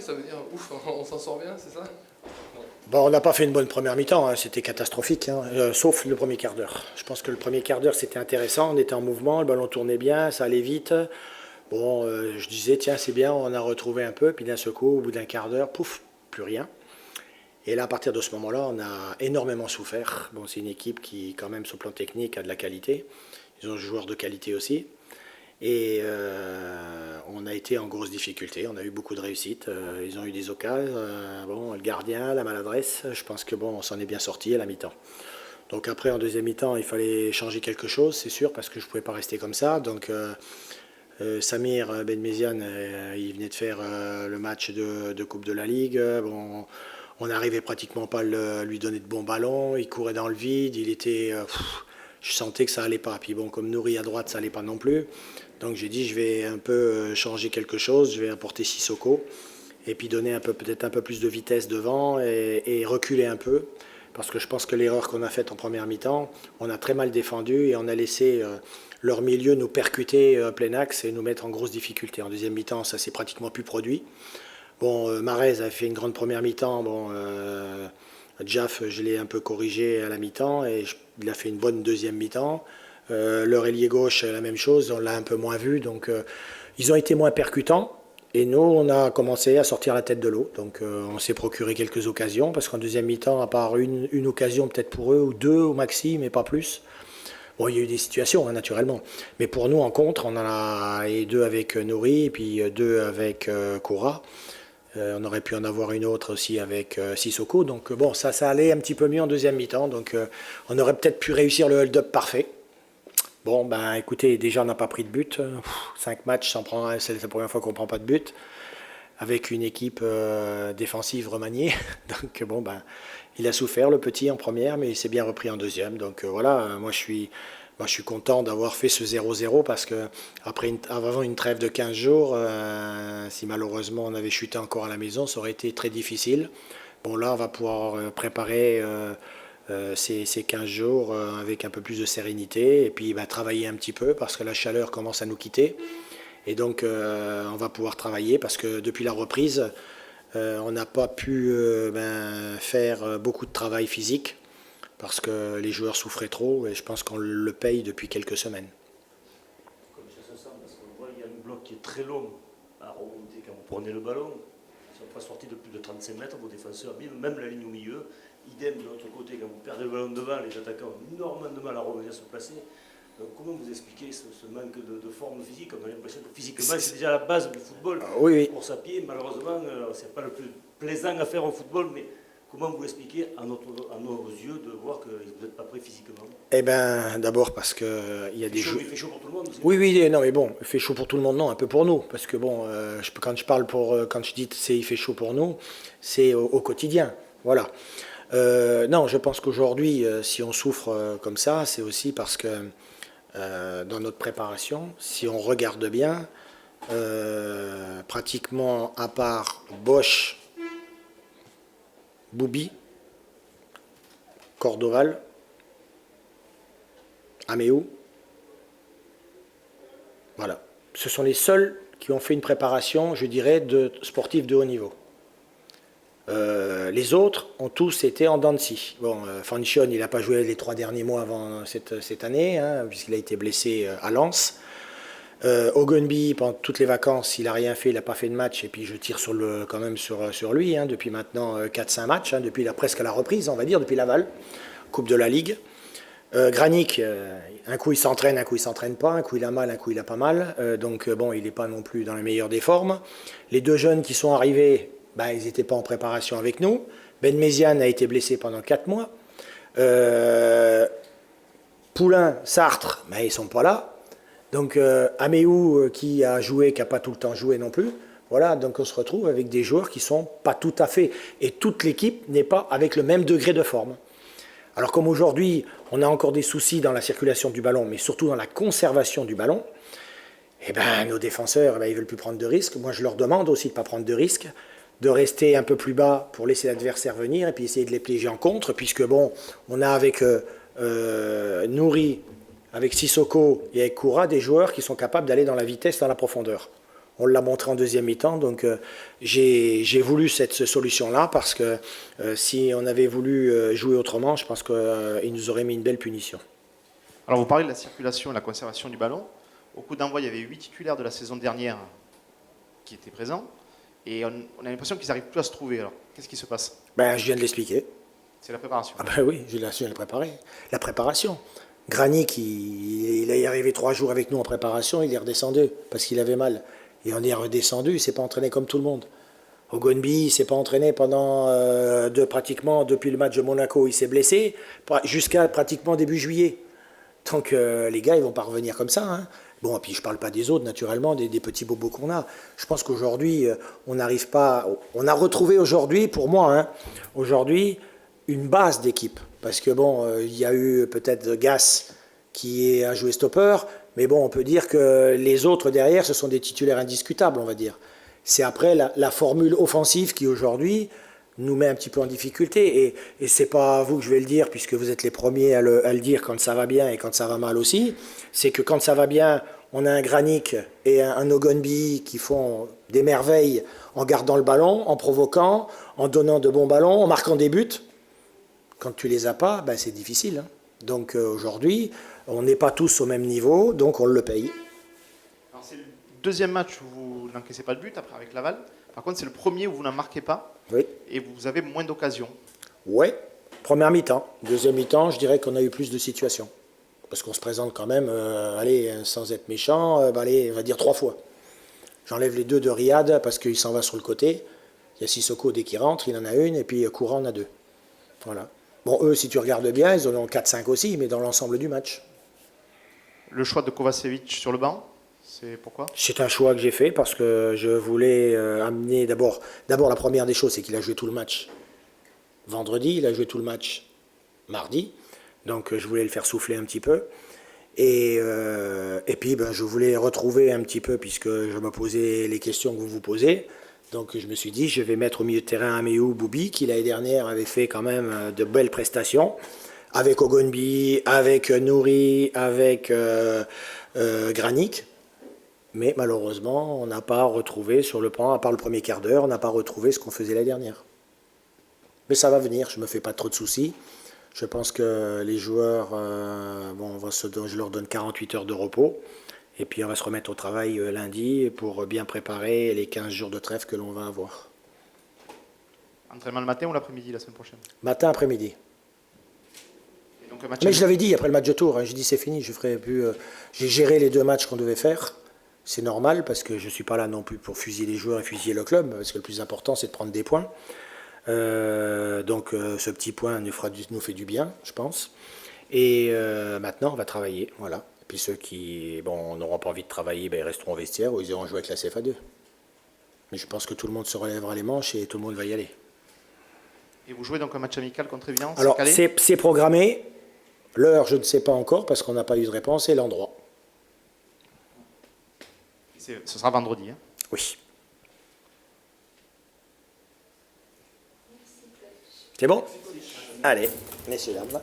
ça veut dire ouf, on s'en sort bien, c'est ça? Bon, on n'a pas fait une bonne première mi-temps, hein, c'était catastrophique, hein, sauf le premier quart d'heure. Je pense que le premier quart d'heure c'était intéressant, on était en mouvement, le ballon tournait bien, ça allait vite. Bon, je disais, tiens, c'est bien, on a retrouvé un peu, puis d'un seul coup, au bout d'un quart d'heure, pouf, plus rien. Et là, à partir de ce moment-là, on a énormément souffert. Bon, c'est une équipe qui, quand même, sur le plan technique, a de la qualité. Ils ont des joueurs de qualité aussi. Et on a été en grosse difficulté, on a eu beaucoup de réussite. Ils ont eu des occasions. Bon, le gardien, la maladresse, je pense que bon, on s'en est bien sorti à la mi-temps. Donc après, en deuxième mi-temps, il fallait changer quelque chose, c'est sûr, parce que je ne pouvais pas rester comme ça. Donc Samir Benmeziane, il venait de faire le match de Coupe de la Ligue. Bon, on n'arrivait pratiquement pas à lui donner de bons ballons. Il courait dans le vide. Il était, je sentais que ça allait pas. Puis bon, comme Nouri à droite, ça allait pas non plus. Donc j'ai dit, je vais un peu changer quelque chose. Je vais apporter Sissoko et puis donner peut-être un peu plus de vitesse devant et reculer un peu. Parce que je pense que l'erreur qu'on a faite en première mi-temps, on a très mal défendu et on a laissé leur milieu nous percuter plein axe et nous mettre en grosse difficulté. En deuxième mi-temps, ça s'est pratiquement plus produit. Bon, Marez a fait une grande première mi-temps. Bon, Jaff, je l'ai un peu corrigé à la mi-temps et il a fait une bonne deuxième mi-temps. Leur ailier gauche, la même chose, on l'a un peu moins vu. Donc, ils ont été moins percutants. Et nous, on a commencé à sortir la tête de l'eau. Donc, on s'est procuré quelques occasions parce qu'en deuxième mi-temps, à part une occasion peut-être pour eux, ou deux au maxi, mais pas plus. Bon, il y a eu des situations, hein, naturellement. Mais pour nous, en contre, on en a et deux avec Nouri et puis deux avec Koura. On aurait pu en avoir une autre aussi avec Sissoko. Donc bon, ça allait un petit peu mieux en deuxième mi-temps. Donc on aurait peut-être pu réussir le hold-up parfait. Bon, ben écoutez, déjà on n'a pas pris de but. 5 matchs sans prendre un, c'est la première fois qu'on ne prend pas de but. Avec une équipe défensive remaniée. Donc bon, ben il a souffert le petit en première, mais il s'est bien repris en deuxième. Donc voilà, moi je suis content d'avoir fait ce 0-0 parce que avant une trêve de 15 jours, si malheureusement on avait chuté encore à la maison, ça aurait été très difficile. Bon là, on va pouvoir préparer ces 15 jours avec un peu plus de sérénité et puis travailler un petit peu parce que la chaleur commence à nous quitter. Et donc on va pouvoir travailler parce que depuis la reprise, on n'a pas pu faire beaucoup de travail physique parce que les joueurs souffraient trop et je pense qu'on le paye depuis quelques semaines. Comme ça se sent, parce qu'on voit qu'il y a un bloc qui est très long à remonter quand vous prenez le ballon. Si on n'est pas sorti de plus de 35 mètres, vos défenseurs, même la ligne au milieu, idem de l'autre côté, quand vous perdez le ballon devant, les attaquants ont énormément de mal à revenir se placer. Donc comment vous expliquez ce manque de forme physique? On a l'impression que physiquement c'est déjà la base du football. Oui. Course à pied, malheureusement, c'est pas le plus plaisant à faire au football, mais comment vous expliquez à nos yeux de voir que vous n'êtes pas prêt physiquement? Eh bien, d'abord parce qu'il y a des joueurs. Il fait chaud pour tout le monde aussi. Oui, non, mais bon, il fait chaud pour tout le monde, non, un peu pour nous. Parce que bon, quand je dis il fait chaud pour nous, c'est au quotidien. Voilà. Non, je pense qu'aujourd'hui, si on souffre comme ça, c'est aussi parce que dans notre préparation, si on regarde bien, pratiquement à part Bosch, Boubi, Cordoval, Améou, voilà. Ce sont les seuls qui ont fait une préparation, je dirais, de sportifs de haut niveau. Les autres ont tous été en dents de scie. Bon, Fanchion, il n'a pas joué les 3 derniers mois avant cette année, hein, puisqu'il a été blessé à Lens. Ogunbi, pendant toutes les vacances, il n'a rien fait, il n'a pas fait de match, et puis je tire quand même sur lui, hein, depuis maintenant 4-5 matchs, hein, depuis presque la reprise, on va dire, depuis Laval, Coupe de la Ligue. Granic, un coup il s'entraîne, un coup il s'entraîne pas, un coup il a mal, un coup il a pas mal, donc bon, il n'est pas non plus dans la meilleure des formes. Les 2 jeunes qui sont arrivés, ils n'étaient pas en préparation avec nous. Benmeziane a été blessé pendant 4 mois. Poulain, Sartre, ils ne sont pas là. Donc Améou qui a joué, qui n'a pas tout le temps joué non plus. Voilà, donc on se retrouve avec des joueurs qui ne sont pas tout à fait. Et toute l'équipe n'est pas avec le même degré de forme. Alors comme aujourd'hui, on a encore des soucis dans la circulation du ballon, mais surtout dans la conservation du ballon, nos défenseurs, ils ne veulent plus prendre de risques. Moi, je leur demande aussi de ne pas prendre de risques, de rester un peu plus bas pour laisser l'adversaire venir et puis essayer de les piéger en contre, puisque bon, on a avec Nouri, avec Sissoko et avec Koura des joueurs qui sont capables d'aller dans la vitesse, dans la profondeur. On l'a montré en deuxième mi-temps, donc j'ai voulu cette solution-là parce que si on avait voulu jouer autrement, je pense qu'il nous aurait mis une belle punition. Alors vous parlez de la circulation et la conservation du ballon. Au coup d'envoi, il y avait 8 titulaires de la saison dernière qui étaient présents. Et on a l'impression qu'ils n'arrivent plus à se trouver. Alors, qu'est-ce qui se passe? Ben, je viens de l'expliquer. C'est la préparation. Ah ben oui, je viens de le préparer. La préparation. Granic, il est arrivé 3 jours avec nous en préparation, il est redescendu parce qu'il avait mal. Et on est redescendu, il ne s'est pas entraîné comme tout le monde. Ogonbi, il ne s'est pas entraîné pendant pratiquement depuis le match de Monaco, il s'est blessé, jusqu'à pratiquement début juillet. Donc les gars, ils ne vont pas revenir comme ça. Hein. Bon, et puis je ne parle pas des autres, naturellement, des petits bobos qu'on a. Je pense qu'aujourd'hui, on n'arrive pas... On a retrouvé aujourd'hui, pour moi, hein, aujourd'hui, une base d'équipe. Parce que bon, il y a eu peut-être Gas qui a joué stopper, mais bon, on peut dire que les autres derrière, ce sont des titulaires indiscutables, on va dire. C'est après la formule offensive qui aujourd'hui nous met un petit peu en difficulté. Et c'est pas à vous que je vais le dire, puisque vous êtes les premiers à le dire quand ça va bien et quand ça va mal aussi. C'est que quand ça va bien, on a un Granic et un Ogonbi qui font des merveilles en gardant le ballon, en provoquant, en donnant de bons ballons, en marquant des buts. Quand tu les as pas, ben c'est difficile. Hein. Donc aujourd'hui, on n'est pas tous au même niveau, donc on le paye. Alors c'est le deuxième match où vous n'encaissez pas de but, après avec Laval. Par contre, c'est le premier où vous n'en marquez pas. Oui. Et vous avez moins d'occasions. Ouais, première mi-temps. Deuxième mi-temps, je dirais qu'on a eu plus de situations. Parce qu'on se présente quand même, allez, sans être méchant, allez, on va dire 3 fois. J'enlève les 2 de Riyad parce qu'il s'en va sur le côté. Il y a Sissoko dès qu'il rentre, il en a une, et puis Courant en a 2. Voilà. Bon, eux, si tu regardes bien, ils en ont 4-5 aussi, mais dans l'ensemble du match. Le choix de Kovacevic sur le banc, c'est pourquoi? C'est un choix que j'ai fait parce que je voulais amener d'abord la première des choses, c'est qu'il a joué tout le match vendredi, il a joué tout le match mardi, donc je voulais le faire souffler un petit peu. Et puis ben, je voulais retrouver un petit peu, puisque je me posais les questions que vous vous posez. Donc je me suis dit, je vais mettre au milieu de terrain Améou Boubi, qui l'année dernière avait fait quand même de belles prestations, avec Ogonbi, avec Nouri, avec Granic. Mais malheureusement, on n'a pas retrouvé sur le plan, à part le premier quart d'heure, on n'a pas retrouvé ce qu'on faisait l'année dernière. Mais ça va venir, je ne me fais pas trop de soucis. Je pense que les joueurs, je leur donne 48 heures de repos. Et puis on va se remettre au travail lundi pour bien préparer les 15 jours de trêve que l'on va avoir. Entraînement le matin ou l'après-midi la semaine prochaine? Matin, après-midi. Et donc, un match Mais je l'avais dit après le match de Tours, hein, j'ai dit c'est fini, je ferai plus. J'ai géré les 2 matchs qu'on devait faire. C'est normal parce que je ne suis pas là non plus pour fusiller les joueurs et fusiller le club, parce que le plus important c'est de prendre des points. Donc ce petit point nous fait du bien, je pense. Et maintenant on va travailler, voilà. Et puis ceux qui n'auront pas envie de travailler, ils resteront au vestiaire ou ils iront jouer avec la CFA2. Mais je pense que tout le monde se relèvera les manches et tout le monde va y aller. Et vous jouez donc un match amical contre Evian? Alors c'est programmé, l'heure je ne sais pas encore parce qu'on n'a pas eu de réponse et l'endroit. Ce sera vendredi. Hein? Oui. C'est bon? Allez, messieurs, dames.